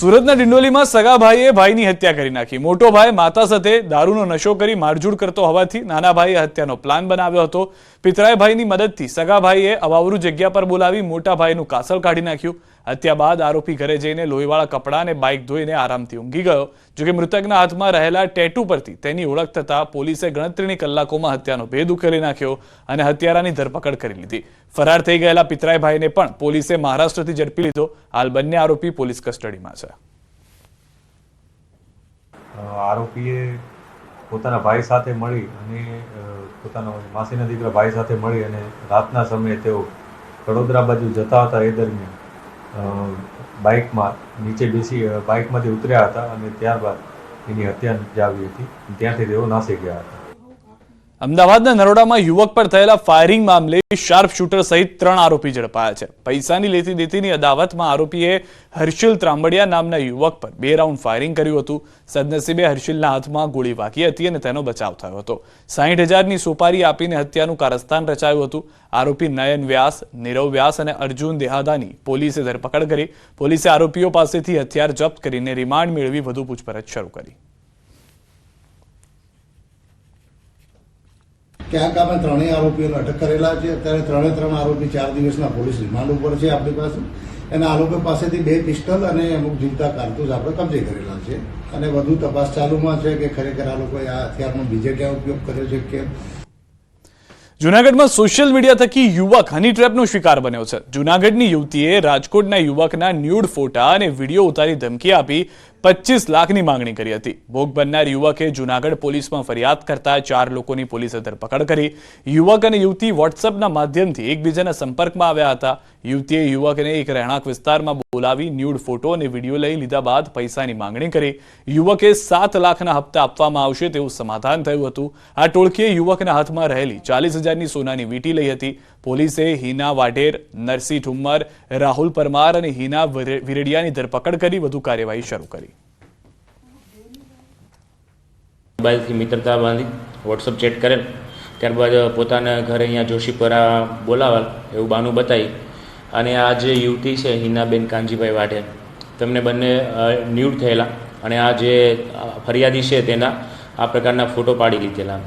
સુરતના ડિંડોલીમાં સગા ભાઈએ ભાઈની હત્યા કરી નાખી। મોટો ભાઈ માતા સાથે દારૂનો નશો કરી મારઝૂડ કરતો હોવાથી નાના ભાઈએ હત્યાનો પ્લાન બનાવ્યો હતો। પિતરાઈ ભાઈની મદદથી સગા ભાઈએ અવાવરૂ જગ્યા પર બોલાવી મોટા ભાઈનું કાસળ કાઢી નાખ્યું। હત્યા બાદ આરોપી ઘરે જઈને લોહીવાળા કપડાં અને બાઇક ધોઈને આરામથી ઊંઘી ગયો। જોકે મૃતકના હાથમાં રહેલા ટેટુ પરથી તેની ઓળખ થતા પોલીસે ગણતરીની કલાકોમાં હત્યાનો ભેદ ઉકેલી નાખ્યો અને હત્યારાની ધરપકડ કરી લીધી। ફરાર થઈ ગયેલા પિતરાઈ ભાઈને પણ પોલીસે મહારાષ્ટ્રથી ઝડપી લીધો। હાલ બંને આરોપી પોલીસ કસ્ટડીમાં છે। આરોપીએ પોતાના ભાઈ સાથે મળી અને પોતાના માસીના દીકરા ભાઈ સાથે મળી અને રાતના સમયે તેઓ વડોદરા બાજુ જતા હતા। એ દરમિયાન બાઇકમાં નીચે બેસી બાઇકમાંથી ઉતર્યા હતા અને ત્યારબાદ એની હત્યા નિપજાવી હતી। ત્યાંથી તેઓ નાસી ગયા હતા। અમદાવાદના નરોડામાં યુવક પર થયેલા ફાયરિંગ મામલે શાર્પ શૂટર સહિત 3 આરોપી ઝડપાયા છે। પૈસાની લેતી દેતીની અદાવતમાં આરોપીએ હર્ષિલ ત્રાંબડિયા નામના યુવક પર 2 રાઉન્ડ ફાયરિંગ કર્યું હતું। સદનસીબે હર્ષિલના હાથમાં ગોળી વાગી હતી અને તેનો બચાવ થયો હતો। 60,000ની સોપારી આપીને હત્યાનું કારસ્તાન રચાયું હતું। આરોપી નયન વ્યાસ, નીરવ વ્યાસ અને અર્જુન દેહાદાની પોલીસે ધરપકડ કરી। પોલીસે આરોપીઓ પાસેથી હથિયાર જપ્ત કરીને રિમાન્ડ મેળવી વધુ પૂછપરછ શરૂ કરી। ક્યાંક અમે 3 આરોપીઓને અટક કરેલા છે। અત્યારે 3 આરોપી 4 દિવસના પોલીસ રિમાન્ડ ઉપર છે આપણી પાસે અને આ લોકો પાસેથી 2 પિસ્ટલ અને અમુક જીવતા કારતૂસ આપણે કબજે કરેલા છે અને વધુ તપાસ ચાલુમાં છે કે ખરેખર આ લોકોએ આ હથિયારનો બીજે ક્યાં ઉપયોગ કર્યો છે કે। જૂનાગઢમાં સોશિયલ મીડિયા થકી યુવક હની ટ્રેપનો શિકાર બન્યો છે। જૂનાગઢની યુવતીએ રાજકોટના યુવકના ન્યૂડ ફોટા અને વિડીયો ઉતારી ધમકી આપી 25 લાખની માંગણી કરી હતી। ભોગ બનનાર યુવકે જૂનાગઢ પોલીસમાં ફરિયાદ કરતા 4 લોકોની પોલીસે ધરપકડ કરી। યુવક અને યુવતી વોટ્સએપના માધ્યમથી એકબીજાના સંપર્કમાં આવ્યા હતા। યુવતીએ યુવકને એક રહેણાંક વિસ્તારમાં બોલાવી ન્યૂડ ફોટો અને વિડીયો લઈ લીધા બાદ પૈસાની માંગણી કરી। યુવકે 7 લાખના હપ્તા આપવામાં આવશે તેવું સમાધાન થયું હતું। આ ટોળકીએ યુવકના હાથમાં રહેલી 40,000ની સોનાની વીંટી લઈ હતી। પોલીસે હિના વાઢેર, નરસિંહ ઠુમ્મર, રાહુલ પરમાર અને હિના વિરડિયાની ધરપકડ કરી વધુ કાર્યવાહી શરૂ કરી। મોબાઈલથી મિત્રતા બાંધી વોટ્સઅપ ચેટ કરેલ, ત્યારબાદ પોતાના ઘરે અહીંયા જોશીપરા બોલાવેલ એવું બાનું બતાવી અને આ જે યુવતી છે હિનાબેન કાનજીભાઈ વાઢેર, તેમને બંને ન્યૂડ થયેલા અને આ જે ફરિયાદી છે તેના આ પ્રકારના ફોટો પાડી લીધેલા।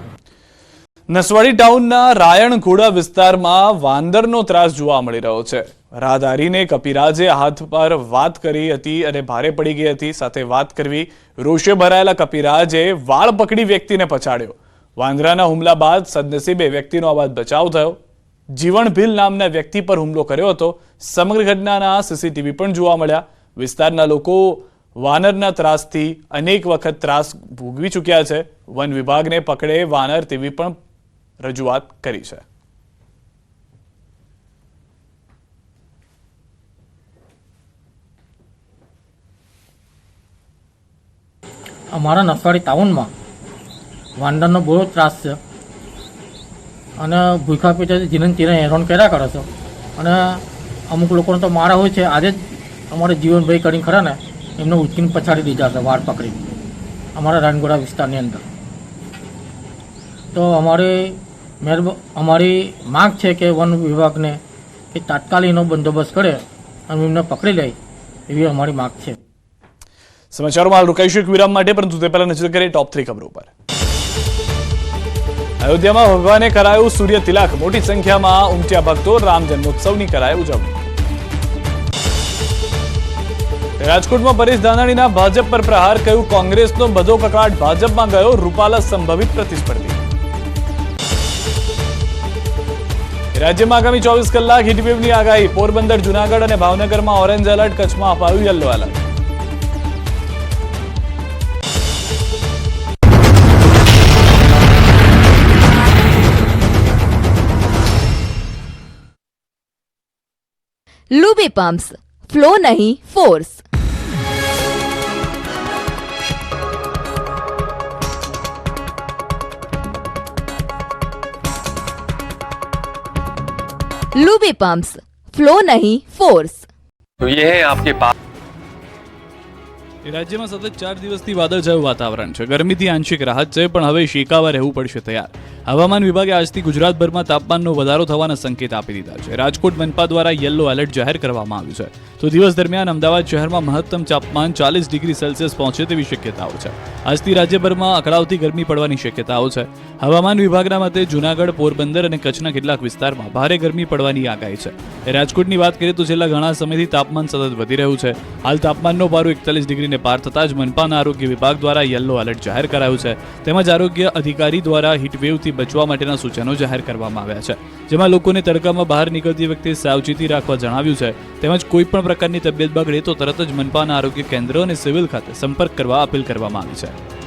નસવાડી ટાઉનના રાયણઘોડા વિસ્તારમાં વાંદરનો ત્રાસ જોવા મળી રહ્યો છે। રાહદારીને કપિરાજે હાથ પર વાત કરી હતી અને ભારે પડી ગઈ હતી। સાથે વાત કરવી રોષે ભરાયેલા કપિરાજે વાળ પકડી વ્યક્તિને પછાડ્યો। વાંદરાના હુમલા બાદ સદનસીબે વ્યક્તિનો આબાદ બચાવ થયો। જીવણ ભીલ નામના વ્યક્તિ પર હુમલો કર્યો હતો। સમગ્ર ઘટનાના સીસીટીવી પણ જોવા મળ્યા। વિસ્તારના લોકો વાનરના ત્રાસથી અનેક વખત ત્રાસ ભોગવી ચૂક્યા છે। વન વિભાગને પકડે વાનર તેવી પણ રજૂઆત કરી છે। અમારા નસવાડી ટાઉનમાં વાંદરનો બહુ ત્રાસ છે અને ભૂખા પેટે જીવન તીરે હેરાન કર્યા કરે છે અને અમુક લોકોને તો મારા હોય છે। આજે જ અમારે જીવનભાઈ કરીને ખરા ને એમને ઉચકીને પછાડી દીધા છે વાળ પકડી અમારા રાયણગોડા વિસ્તારની અંદર। તો અમારી માંગ છે કે વન વિભાગને કે તાત્કાલિક એનો બંદોબસ્ત કરે અને એમને પકડી લે એવી અમારી માંગ છે। સમાચારોમાં હાલ રોકાઈશું એક વિરામ માટે, પરંતુ તે પહેલા નજર કરીએ ટોપ 3 ખબરો પર। અયોધ્યામાં ભગવાને કરાયું સૂર્ય તિલક, મોટી સંખ્યામાં ઉમટ્યા ભક્તો, રામ જન્મોત્સવની કરાય ઉજવણી। રાજકોટમાં પરેશ ધાનાણીના ભાજપ પર પ્રહાર, કહ્યું કોંગ્રેસનો બધો કકળાટ ભાજપમાં ગયો, રૂપાલા સંભવિત પ્રતિસ્પર્ધી। રાજ્યમાં આગામી 24 કલાક હીટવેવની આગાહી, પોરબંદર, જૂનાગઢ અને ભાવનગરમાં ઓરેન્જ એલર્ટ, કચ્છમાં અપાયું yellow alert. Luby pumps, flow नहीं फोर्स। लूबी पंप्स, फ्लो नहीं फोर्स। तो ये है आपके पास। રાજ્યમાં સતત 4 દિવસથી વાદળછાયું વાતાવરણ છે। ગરમીથી આંશિક રાહત છે, પણ હવે શેકાવા રહેવું પડશે તૈયાર। હવામાન વિભાગે આજથી ગુજરાતભરમાં તાપમાનનો વધારો થવાના સંકેત આપી દીધા છે. રાજકોટ મનપા દ્વારા યલો એલર્ટ જાહેર કરવામાં આવ્યું છે. તો દિવસ દરમિયાન અમદાવાદ શહેરમાં મહત્તમ તાપમાન 40 ડિગ્રી સેલ્સિયસ પહોંચે તેવી શક્યતાઓ છે. આજથી રાજ્યભરમાં અકળાવતી ગરમી પડવાની શક્યતાઓ છે. હવામાન વિભાગના મતે જૂનાગઢ, પોરબંદર અને કચ્છના કેટલાક વિસ્તારમાં ભારે ગરમી પડવાની આગાહી છે. રાજકોટની વાત કરીએ તો છેલ્લા ઘણા સમયથી તાપમાન સતત વધી રહ્યું છે. હાલ તાપમાનનો પારો 41 ડિગ્રીને પાર થતાં જ મનપાના આરોગ્ય વિભાગ દ્વારા યલો એલર્ટ જાહેર કરાયું છે. તેમજ આરોગ્ય અધિકારી દ્વારા હીટવેવથી બચવા માટેના સૂચનો જાહેર કરવામાં આવ્યા છે, જેમાં લોકોને તડકામાં બહાર નીકળતી વખતે સાવચેતી રાખવા જણાવ્યું છે. તેમજ કોઈપણ પ્રકારની તબિયત બગડે તો તરત જ મનપાના આરોગ્ય કેન્દ્ર અને સિવિલ ખાતે સંપર્ક કરવા અપીલ કરવામાં આવી છે.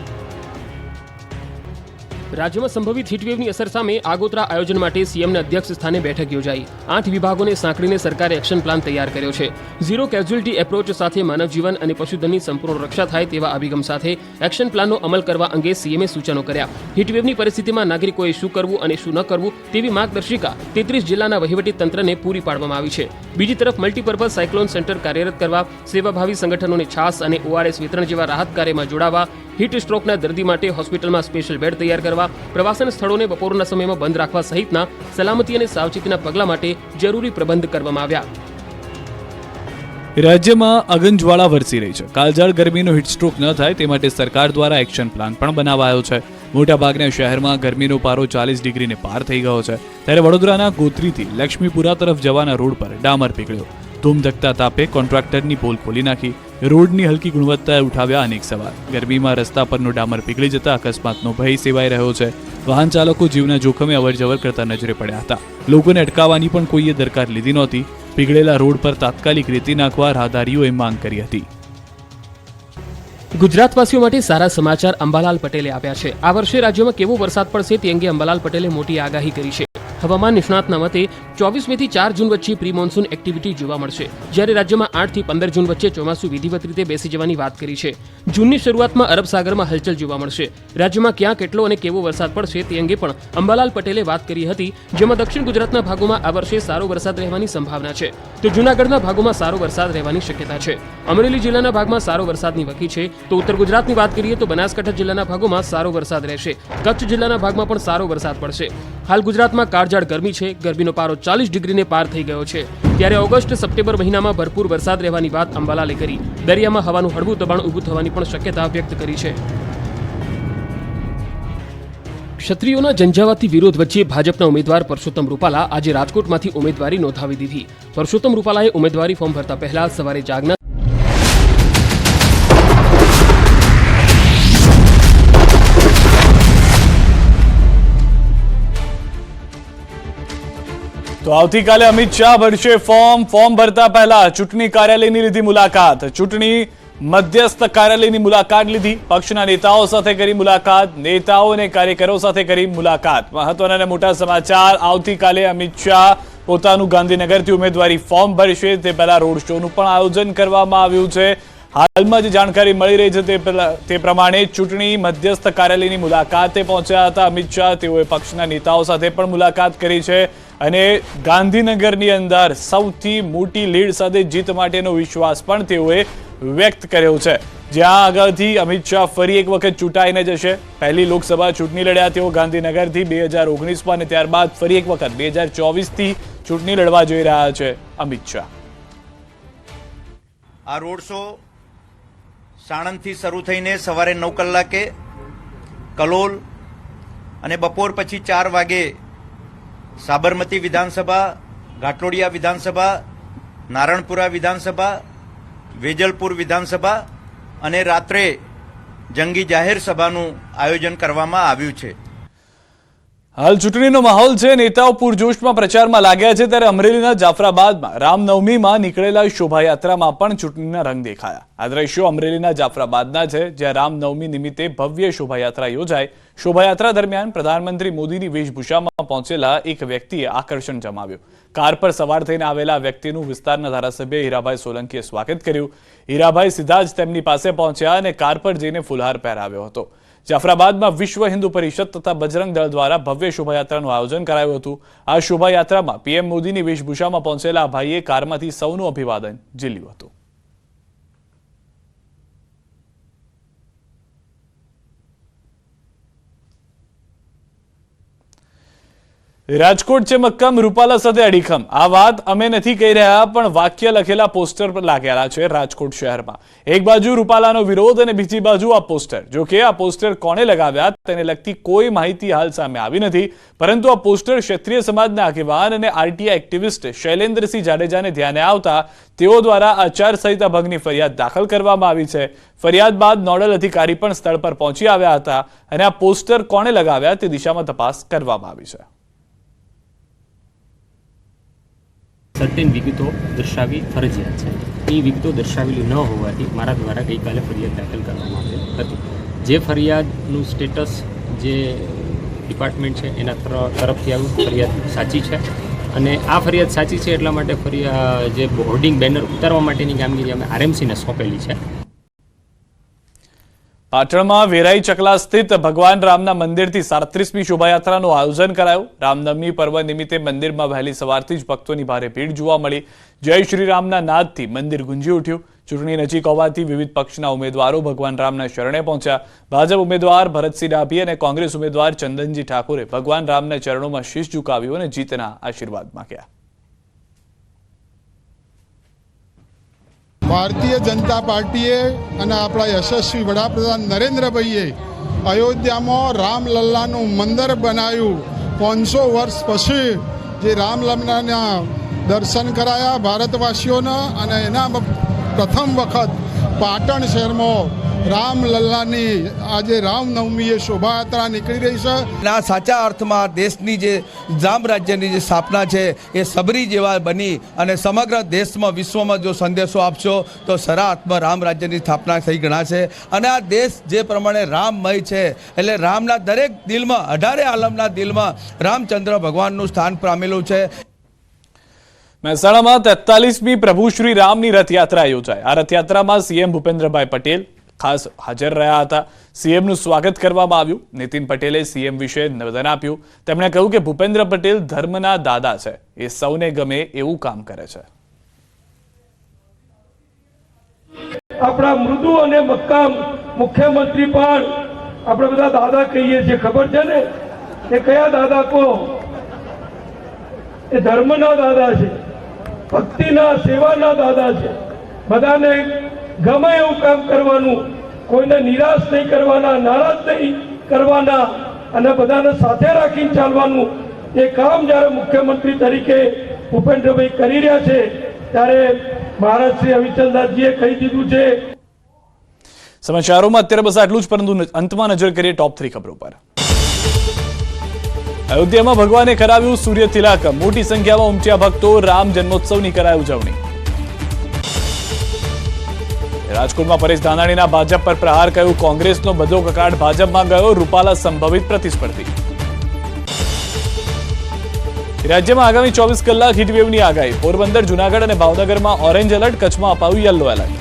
રાજ્યમાં સંભવિત હીટવેવની અસર સામે આગોતરા આયોજન માટે સીએમના અધ્યક્ષ સ્થાને બેઠક યોજાઈ. 8 વિભાગોને સાંકળીને સરકારે એક્શન પ્લાન તૈયાર કર્યો છે. ઝીરો કેઝ્યુઅલ્ટી એપ્રોચ સાથે માનવ જીવન અને પશુધનની સંપૂર્ણ રક્ષા થાય તેવા અભિગમ સાથે એક્શન પ્લાનનો અમલ કરવા અંગે સીએમએ સૂચનો કર્યા. હીટવેવની પરિસ્થિતિમાં નાગરિકોએ શું કરવું અને શું ન કરવું તેવી માર્ગદર્શિકા 33 જિલ્લાના વહીવટી તંત્રને પૂરી પાડવામાં આવી છે. બીજી તરફ મલ્ટીપર્પઝ સાયક્લોન સેન્ટર કાર્યરત કરવા, સેવાભાવી સંગઠનોને છાસ અને ઓઆરએસ વિતરણ જેવા રાહત કાર્યમાં જોડાવા, હીટ સ્ટ્રોકના દર્દી માટે હોસ્પિટલમાં સ્પેશિયલ બેડ તૈયાર કરવા, પ્રવાસન સ્થળોને બપોરના સમયમાં બંધ રાખવા સહિતના સલામતી અને સાવચેતીના પગલાં માટે જરૂરી પ્રબંધ કરવામાં આવ્યા. રાજ્યમાં અગનજ્વાળા વરસી રહી છે. કાળઝાળ ગરમીનો હીટસ્ટ્રોક ન થાય તે માટે સરકાર દ્વારા એક્શન પ્લાન પણ બનાવાયો છે. મોટાભાગના શહેરમાં ગરમીનો પારો 40 ડિગ્રીને પાર થઈ ગયો છે. ત્યારે વડોદરાના ગોત્રીથી લક્ષ્મીપુરા તરફ જવાના રોડ પર ડામર પીગળ્યો. ધૂમધકતા તાપે કોન્ટ્રાક્ટરની પોલ ખોલી નાખી. રોડની હલકી ગુણવત્તાએ ઉઠાવ્યા અનેક સવાલ. ગરમીમાં રસ્તા પરનો ડામર પીગળી જતા અકસ્માતનો ભય સેવાઈ રહ્યો છે. વાહન ચાલકો જીવના જોખમે અવરજવર કરતા નજરે પડ્યા હતા. લોકોને અટકાવવાની પણ કોઈએ દરકાર લીધી નહોતી. પીગળેલા રોડ પર તાત્કાલિક રેતી નાખવા રાહદારીઓએ માંગ કરી હતી. ગુજરાતવાસીઓ માટે સારા સમાચાર અંબાલાલ પટેલે આપ્યા છે. આ વર્ષે રાજ્યમાં કેવો વરસાદ પડશે તે અંગે અંબાલાલ પટેલે મોટી આગાહી કરી છે. હવામાન નિષ્ણાતના મતે 24 મેથી 4 જૂન વચ્ચે પ્રી મોન્સૂન એક્ટિવિટી જોવા મળશે, જ્યારે રાજ્યમાં 8 થી 15 જૂન વચ્ચે ચોમાસું વિધિવત રીતે બેસી જવાની વાત કરી છે. જૂનની શરૂઆતમાં અરબ સાગરમાં હલચલ જોવા મળશે. રાજ્યમાં ક્યાં કેટલો અને કેવો વરસાદ પડશે તે અંગે પણ અંબાલાલ પટેલે વાત કરી હતી, જેમાં દક્ષિણ ગુજરાતના ભાગોમાં આ વર્ષે સારો વરસાદ રહેવાની સંભાવના છે, તો જૂનાગઢના ભાગોમાં સારો વરસાદ રહેવાની શક્યતા છે. અમરેલી જિલ્લાના ભાગમાં સારો વરસાદની વકી છે. તો ઉત્તર ગુજરાતની વાત કરીએ તો બનાસકાંઠા જિલ્લાના ભાગોમાં સારો વરસાદ રહેશે. કચ્છ જિલ્લાના ભાગમાં પણ સારો વરસાદ પડશે. હાલ ગુજરાતમાં કાળઝાળ ગરમી છે. ગરમીનો પારો 40 ડિગ્રીને પાર થઈ ગયો છે. ત્યારે ઓગસ્ટ સપ્ટેમ્બર મહિનામાં ભરપૂર વરસાદ રહેવાની વાત અંબાલાલે કરી. દરિયામાં હવાનું હળવું દબાણ ઊભું થવાની પણ શક્યતા વ્યક્ત કરી છે. ક્ષત્રિયોના ઝંઝાવાતી વિરોધ વચ્ચે ભાજપના ઉમેદવાર પરસોત્તમ રૂપાલા આજે રાજકોટમાંથી ઉમેદવારી નોંધાવી દીધી. પરસોત્તમ રૂપાલાએ ઉમેદવારી ફોર્મ ભરતા પહેલા સવારે જાગના તો આવતીકાલે અમિત શાહ ભરશે ફોર્મ ભરતા પહેલા ચૂંટણી કાર્યાલયની લીધી મુલાકાત. ચૂંટણી મધ્યસ્થ કાર્યાલયની મુલાકાત લીધી. પક્ષના નેતાઓ સાથે કરી મુલાકાત. નેતાઓ અને કાર્યકરો સાથે કરી મુલાકાત. મહત્વના અને મોટા સમાચાર. આવતીકાલે અમિત શાહ પોતાનું ગાંધીનગરથી ઉમેદવારી ફોર્મ ભરશે. તે પહેલા રોડ શોનું પણ આયોજન કરવામાં આવ્યું છે. હાલમાં જે જાણકારી મળી રહી છે તે પ્રમાણે ચૂંટણી મધ્યસ્થ કાર્યાલયની મુલાકાતે પહોંચ્યા હતા અમિત શાહ. તેઓએ પક્ષના નેતાઓ સાથે પણ મુલાકાત કરી છે અને ગાંધીનગરની અંદર સૌથી મોટી લીડ સાથે જીત માટેનો વિશ્વાસ પણ તેઓએ વ્યક્ત કર્યો છે. જ્યાં અગાઉથી અમિત શાહ ફરી એક વખત ચૂંટાઈને જશે. પહેલી લોકસભા ચૂંટણી લડ્યા તેઓ ગાંધીનગરથી 2019માં અને ત્યારબાદ ફરી એક વખત 2024થી ચૂંટણી લડવા જઈ રહ્યા છે અમિત શાહ. આ રોડ શો સાણંદથી શરૂ થઈને સવારે 9 કલાકે કલોલ અને બપોર પછી 4 વાગે સાબરમતી વિધાનસભા, ઘાટલોડિયા વિધાનસભા, નારણપુરા વિધાનસભા, વેજલપુર વિધાનસભા અને રાત્રે જંગી જાહેર સભાનું આયોજન કરવામાં આવ્યું છે. હાલ ચૂંટણીનો માહોલ છે. નેતાઓ પૂરજોશમાં પ્રચારમાં લાગ્યા છે. ત્યારે અમરેલીના જાફરાબાદમાં રામનવમીમાં નીકળેલા શોભાયાત્રામાં પણ ચૂંટણીના રંગ દેખાયા. આ દ્રશ્યો અમરેલીના જાફરાબાદના છે, જ્યાં રામનવમી નિમિત્તે ભવ્ય શોભાયાત્રા યોજાઈ. શોભાયાત્રા દરમિયાન પ્રધાનમંત્રી મોદીની વેશભૂષામાં પહોંચેલા એક વ્યક્તિએ આકર્ષણ જમાવ્યું. કાર પર સવાર થઈને આવેલા વ્યક્તિનું વિસ્તારના ધારાસભ્ય હીરાભાઈ સોલંકીએ સ્વાગત કર્યું. હીરાભાઈ સીધા જ તેમની પાસે પહોંચ્યા અને કાર પર જઈને ફુલહાર પહેરાવ્યો હતો. જાફરાબાદમાં વિશ્વ હિન્દુ પરિષદ તથા બજરંગ દળ દ્વારા ભવ્ય શોભાયાત્રાનું આયોજન કરાયું હતું. આ શોભાયાત્રામાં પીએમ મોદીની વેશભૂષામાં પહોંચેલા ભાઈએ કારમાંથી સૌનું અભિવાદન ઝીલ્યું હતું. રાજકોટ છે મક્કમ, રૂપાલા સાથે અડીખમ. આ વાત અમે નથી કહી રહ્યા, પણ વાક્ય લખેલા પોસ્ટર પર લાગેલા છે રાજકોટ શહેરમાં. એક બાજુ રૂપાલાનો વિરોધ અને બીજી બાજુ આ પોસ્ટર. જો કે આ પોસ્ટર કોણે લગાવ્યા તેને લગતી કોઈ માહિતી હાલ સામે આવી નથી, પરંતુ આ પોસ્ટર ક્ષત્રિય સમાજના આગેવાન અને આરટીઆઈ એક્ટિવિસ્ટ શૈલેન્દ્રસિંહ જાડેજાને ધ્યાને આવતા તેઓ દ્વારા આચારસંહિતા ભંગની ફરિયાદ દાખલ કરવામાં આવી છે. ફરિયાદ બાદ નોડલ અધિકારી પણ સ્થળ પર પહોંચી આવ્યા હતા અને આ પોસ્ટર કોણે લગાવ્યા તે દિશામાં તપાસ કરવામાં આવી છે. સર્ટેન વિગતો દર્શાવવી ફરજિયાત છે. એ વિગતો દર્શાવેલી ન હોવાથી મારા દ્વારા ગઈકાલે ફરિયાદ દાખલ કરવામાં આવી હતી. જે ફરિયાદનું સ્ટેટસ જે ડિપાર્ટમેન્ટ છે એના તરફથી આવ્યું, ફરિયાદ સાચી છે અને આ ફરિયાદ સાચી છે એટલા માટે જે હોર્ડિંગ બેનર ઉતારવા માટેની કામગીરી અમે આરએમસીને સોંપેલી છે. પાટણમાં વેરાઈ ચકલા સ્થિત ભગવાન રામના મંદિરથી 37મી શોભાયાત્રાનું આયોજન કરાયું. રામનવમી પર્વ નિમિત્તે મંદિરમાં વહેલી સવારથી જ ભક્તોની ભારે ભીડ જોવા મળી. જય શ્રી રામના નાદથી મંદિર ગુંજી ઉઠ્યું. ચૂંટણી નજીક હોવાથી વિવિધ પક્ષના ઉમેદવારો ભગવાન રામના શરણે પહોંચ્યા. ભાજપ ઉમેદવાર ભરતસિંહ ડાભી અને કોંગ્રેસ ઉમેદવાર ચંદનજી ઠાકોરે ભગવાન રામના ચરણોમાં શીશ ઝુકાવ્યું અને જીતના આશીર્વાદ માંગ્યા. ભારતીય જનતા પાર્ટીએ અને આપણા યશસ્વી વડાપ્રધાન નરેન્દ્રભાઈએ અયોધ્યામાં રામલલ્લાનું મંદિર બનાવ્યું. 500 વર્ષ પછી જે રામલલ્લાના દર્શન કરાયા ભારતવાસીઓને અને એના પ્રથમ વખત પાટણ શહેરમાં રામલલ્લાની આજે રામનવમીએ શોભાયાત્રા નીકળી રહી છે. આ સાચા અર્થમાં દેશની જે રામ રાજ્યની જે સ્થાપના છે એ સબરી જેવા બની અને સમગ્ર દેશમાં વિશ્વમાં જો સંદેશો આપશો તો સરાહમાં રામ રાજ્યની સ્થાપના થઈ ગણાશે. અને આ દેશ જે પ્રમાણે રામમય છે એટલે રામના દરેક દિલમાં 18 આલમના દિલમાં રામચંદ્ર ભગવાનનું સ્થાન પામેલું છે. મહેસાણામાં 43મી પ્રભુ શ્રી રામની રથયાત્રા યોજાઈ. આ રથયાત્રામાં સીએમ ભૂપેન્દ્રભાઈ પટેલ ખાસ હાજર રહ્યા હતા. સીએમનું સ્વાગત કરવામાં આવ્યું. નીતિન પટેલે સીએમ વિશે નિવેદન આપ્યું. તેમણે કહ્યું કે ભૂપેન્દ્ર પટેલ ધર્મના દાદા છે, એ સૌને ગમે એવું કામ કરે છે. આપણા મૃદુ અને મક્કમ મુખ્યમંત્રી પણ આપણે બધા દાદા કહીએ છીએ, ખબર છે ને? એ કયા દાદા કહો? એ ધર્મના દાદા છે, ભક્તિના સેવાના દાદા છે. બધાને ગમે એવું કામ કરવાનું, કોઈને નિરાશ નહીં કરવાના, નારાજ નહીં કરવાના અને બધાને સાથે રાખીને ચાલવાનું. એ કામ જ્યારે મુખ્યમંત્રી તરીકે ભૂપેન્દ્રભાઈ કરી રહ્યા છે ત્યારે મહારાજ શ્રી હરિચંદ્રજીએ કહી દીધું છે. સમાચારોમાં અત્યારે બસ આટલું જ, પરંતુ અંતમાં નજર કરીએ ટોપ 3 ખબરો પર. અયોધ્યામાં ભગવાને કરાવ્યું સૂર્ય તિલક. મોટી સંખ્યામાં ઉમટ્યા ભક્તો. રામ જન્મોત્સવની કરાઈ ઉજવણી. રાજકોટમાં પરેશ ધાનાણીના ભાજપ પર પ્રહાર, કહ્યું કોંગ્રેસનો બધો કકાટ ભાજપમાં ગયો. રૂપાલા સંભવિત પ્રતિસ્પર્ધી. રાજ્યમાં આગામી 24 કલાક હીટવેવની આગાહી. પોરબંદર, જૂનાગઢ અને ભાવનગરમાં ઓરેન્જ એલર્ટ. કચ્છમાં અપાયું યલો એલર્ટ.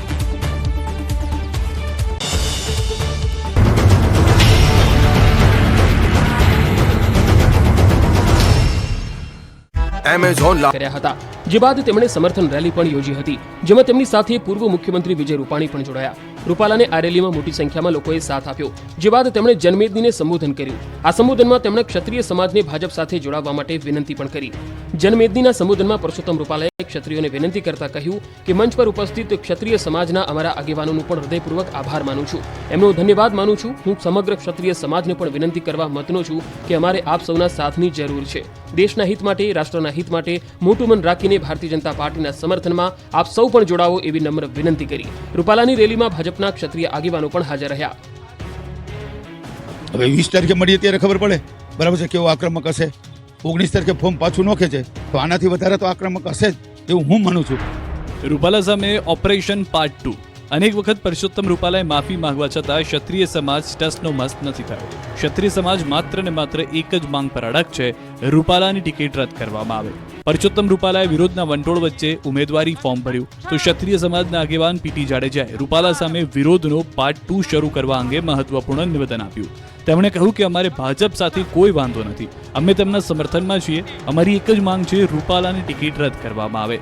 એમેઝોન કર્યા હતા, જે બાદ તેમણે સમર્થન રેલી પણ યોજી હતી, જેમાં તેમની સાથે પૂર્વ મુખ્યમંત્રી વિજય રૂપાણી પણ જોડાયા. રૂપાલાને આ રેલીમાં મોટી સંખ્યામાં લોકોએ સાથ આપ્યો, જે બાદ તેમણે જનમેદનીને સંબોધન કર્યું. આ સંબોધનમાં તેમણે ક્ષત્રિય સમાજને ભાજપ સાથે જોડાવા માટે વિનંતી પણ કરી. જનમેદનીના સંબોધનમાં પરસોત્તમ રૂપાલાએ ક્ષત્રિયોને વિનંતી કરતા કહ્યું કે મંચ પર ઉપસ્થિત ક્ષત્રિય સમાજના અમારા આગેવાનોનું પણ હૃદયપૂર્વક આભાર માનું છું, એમનો ધન્યવાદ માનું છું. હું સમગ્ર ક્ષત્રિય સમાજને પણ વિનંતી કરવા મતનો છું કે અમારે આપ સૌના સાથની જરૂર છે. દેશના હિત માટે, રાષ્ટ્રના હિત માટે મોટું મન રાખીને ભારતીય જનતા પાર્ટીના સમર્થનમાં આપ સૌ પણ જોડાવો એવી નમ્ર વિનંતી કરી. રૂપાલાની રેલીમાં ભાજપના ક્ષત્રિય આગેવાનો પણ હાજર રહ્યા. હવે 20 તારીખે મળીએ ત્યારે ખબર પડે બરાબર છે કેવો આક્રમક હશે. 19 તારીખે ફોર્મ પાછું નોખે છે તો આનાથી વધારે તો આક્રમક હશે જ એવું હું માનું છું. રૂપાલા સામે ઓપરેશન પાર્ટ 2. અનેક વખત પરસોત્તમ રૂપાલાએ માફી માંગવા છતાં ક્ષત્રિય સમાજ ટસનો મસ્ત નથી થયો. ક્ષત્રિય સમાજ માત્ર ને માત્ર એક જ માંગ પર અડગ છે, રૂપાલાની ટિકિટ રદ કરવામાં આવે. પરસોત્તમ રૂપાલાએ વિરોધના વંટોળ વચ્ચે ઉમેદવારી ફોર્મ ભર્યું તો ક્ષત્રિય સમાજના આગેવાન પીટી જાડેજાએ રૂપાલા સામે વિરોધનો પાર્ટ 2 શરૂ કરવા અંગે મહત્વપૂર્ણ નિવેદન આપ્યું. તેમણે કહ્યું કે અમારે ભાજપ સાથે કોઈ વાંધો નથી, અમે તેમના સમર્થનમાં છીએ. અમારી એક જ માંગ છે, રૂપાલાની ટિકિટ રદ કરવામાં આવે.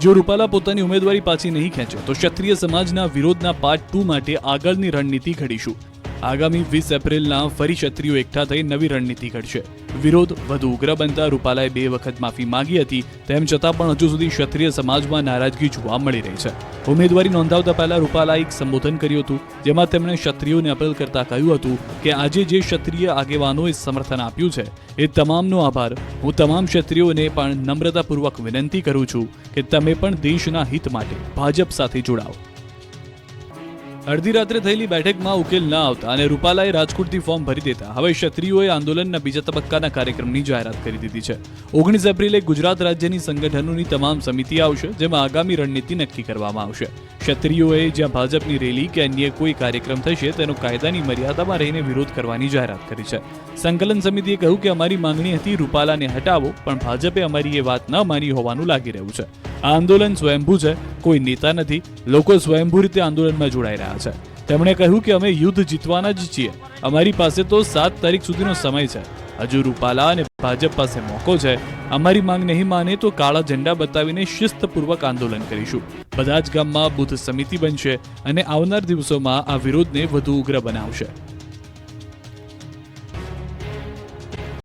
જો રૂપાલા પોતાની ઉમેદવારી પાછી નહીં ખેંચે તો ક્ષત્રિય સમાજના વિરોધના પાર્ટ 2 માટે આગળની રણનીતિ ઘડીશું. આગામી 20 એપ્રિલના ફરી ક્ષત્રિયો એકઠા થઈ નવી રણનીતિ ઘડશે. વિરોધ વધુ ઉગ્ર બનતા રૂપાલાએ 2 વખત માફી માંગી હતી. તેમ છતાં પણ હજુ સુધી ક્ષત્રિય સમાજમાં નારાજગી જોવા મળી રહી છે. ઉમેદવારી નોંધાવતા પહેલા રૂપાલાએ એક સંબોધન કર્યું હતું, જેમાં તેમણે ક્ષત્રિયોને અપીલ કરતા કહ્યું હતું કે આજે જે ક્ષત્રિય આગેવાનોએ સમર્થન આપ્યું છે એ તમામનો આભાર. હું તમામ ક્ષત્રિયોને પણ નમ્રતાપૂર્વક વિનંતી કરું છું કે તમે પણ દેશના હિત માટે ભાજપ સાથે જોડાઓ. અડધી રાત્રે થયેલી બેઠકમાં ઉકેલ ન આવતા અને રૂપાલાએ રાજકોટથી ફોર્મ ભરી દેતા હવે ક્ષત્રિયોએ આંદોલનના બીજા તબક્કાના કાર્યક્રમની જાહેરાત કરી દીધી છે. 19 એપ્રિલે ગુજરાત રાજ્યની સંગઠનોની તમામ સમિતિ આવશે, જેમાં આગામી રણનીતિ નક્કી કરવામાં આવશે. ક્ષત્રિયોએ જ્યાં ભાજપની રેલી કે અન્ય કોઈ કાર્યક્રમ થશે તેનો કાયદાની મર્યાદામાં રહીને વિરોધ કરવાની જાહેરાત કરી છે. સંકલન સમિતિએ કહ્યું કે અમારી માંગણી હતી રૂપાલાને હટાવો, પણ ભાજપે અમારી એ વાત ન માની હોવાનું લાગી રહ્યું છે. આ આંદોલન સ્વયંભૂ છે, કોઈ નેતા નથી. લોકો સ્વયંભૂ રીતે આંદોલનમાં જોડાઈ રહ્યા છે. તેમણે કહ્યું કે અમે યુદ્ધ જીતવાના જ છીએ. અમારી પાસે તો 7 તારીખ સુધીનો સમય છે. હજુ રૂપાલા અને ભાજપ પાસે મોકો છે. અમારી માંગ નહીં માને તો કાળા ઝંડા બતાવીને શિસ્તપૂર્વક આંદોલન કરીશું. બધા જ ગામમાં બુથ સમિતિ બનશે અને આવનાર દિવસોમાં આ વિરોધને વધુ ઉગ્ર બનાવશે.